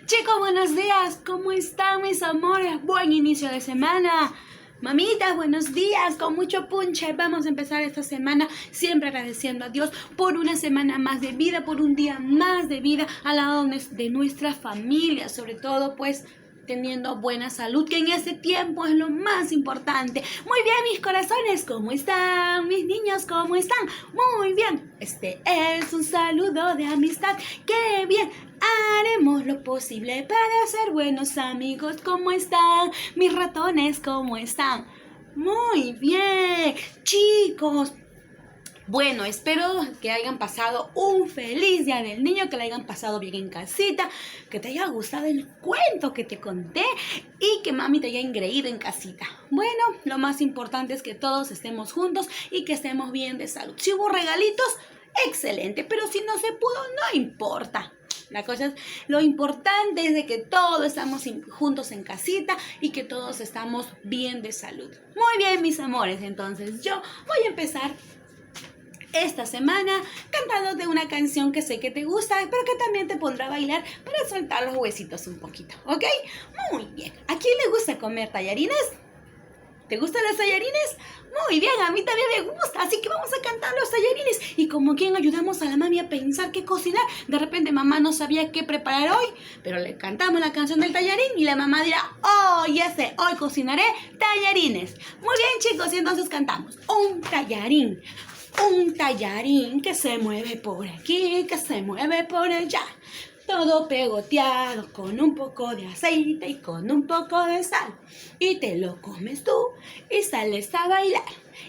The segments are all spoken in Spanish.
Chicos, buenos días. ¿Cómo están mis amores? Buen inicio de semana. Mamitas, buenos días, con mucho punche. Vamos a empezar esta semana siempre agradeciendo a Dios por una semana más de vida, por un día más de vida al lado de nuestra familia, sobre todo pues teniendo buena salud, que en este tiempo es lo más importante. Muy bien, mis corazones, ¿cómo están? Mis niños, ¿cómo están? Muy bien. Este es un saludo de amistad. ¡Qué bien! Haremos lo posible para ser buenos amigos. ¿Cómo están? Mis ratones, ¿cómo están? Muy bien, chicos. Bueno, espero que hayan pasado un feliz día del niño, que le hayan pasado bien en casita, que te haya gustado el cuento que te conté y que mami te haya engreído en casita. Bueno, lo más importante es que todos estemos juntos y que estemos bien de salud. Si hubo regalitos, excelente, pero si no se pudo, no importa. La cosa es, lo importante es de que todos estamos juntos en casita y que todos estamos bien de salud. Muy bien, mis amores, entonces yo voy a empezar esta semana cantándote una canción que sé que te gusta, pero que también te pondrá a bailar para soltar los huesitos un poquito, ¿ok? Muy bien. ¿A quién le gusta comer tallarines? ¿Te gustan los tallarines? Muy bien, a mí también me gusta, así que vamos a cantar los tallarines. Y como quien ayudamos a la mami a pensar qué cocinar. De repente mamá no sabía qué preparar hoy, pero le cantamos la canción del tallarín y la mamá dirá, oh, ya sé, hoy cocinaré tallarines. Muy bien, chicos, y entonces cantamos. Un tallarín que se mueve por aquí, que se mueve por allá. Todo pegoteado con un poco de aceite y con un poco de sal. Y te lo comes tú y sales a bailar.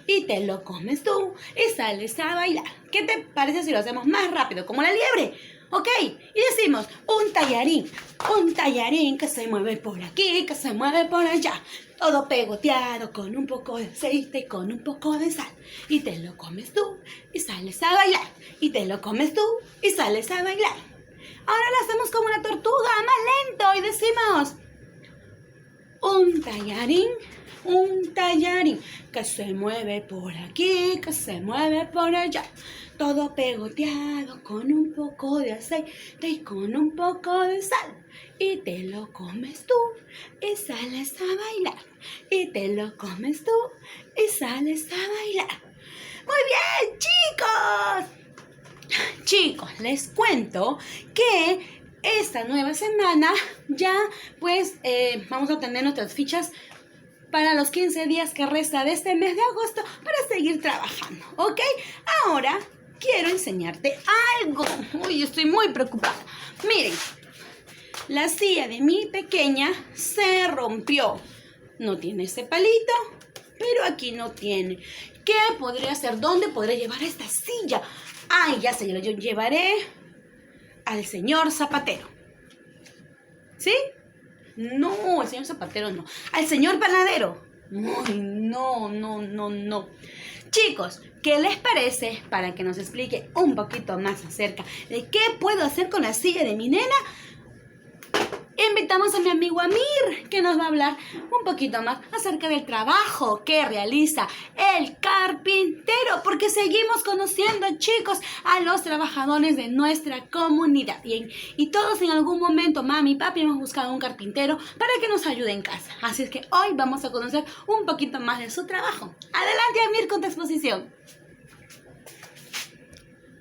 Y te lo comes tú y sales a bailar. ¿Qué te parece si lo hacemos más rápido, como la liebre? ¿Ok? Y decimos, un tallarín que se mueve por aquí, que se mueve por allá. Todo pegoteado con un poco de aceite y con un poco de sal. Y te lo comes tú y sales a bailar. Y te lo comes tú y sales a bailar. Ahora lo hacemos como una tortuga, más lento, y decimos, un tallarín, que se mueve por aquí, que se mueve por allá. Todo pegoteado con un poco de aceite y con un poco de sal. Y te lo comes tú y sales a bailar. Y te lo comes tú y sales a bailar. ¡Muy bien, chicos! Chicos, les cuento que esta nueva semana ya pues vamos a obtener nuestras fichas para los 15 días que resta de este mes de agosto para seguir trabajando, ¿ok? Ahora quiero enseñarte algo. Uy, estoy muy preocupada. Miren, la silla de mi pequeña se rompió. No tiene ese palito, pero aquí no tiene. ¿Qué podría hacer? ¿Dónde podré llevar esta silla? Ay, ya sé, yo llevaré al señor zapatero. ¿Sí? No, el señor zapatero no. Al señor panadero. Ay, no. Chicos, ¿qué les parece para que nos explique un poquito más acerca de qué puedo hacer con la silla de mi nena? Invitamos a mi amigo Amir, que nos va a hablar un poquito más acerca del trabajo que realiza el carpintero, porque seguimos conociendo, chicos, a los trabajadores de nuestra comunidad. Y todos en algún momento, mami y papi, hemos buscado un carpintero para que nos ayude en casa. Así es que hoy vamos a conocer un poquito más de su trabajo. Adelante, Amir, con tu exposición.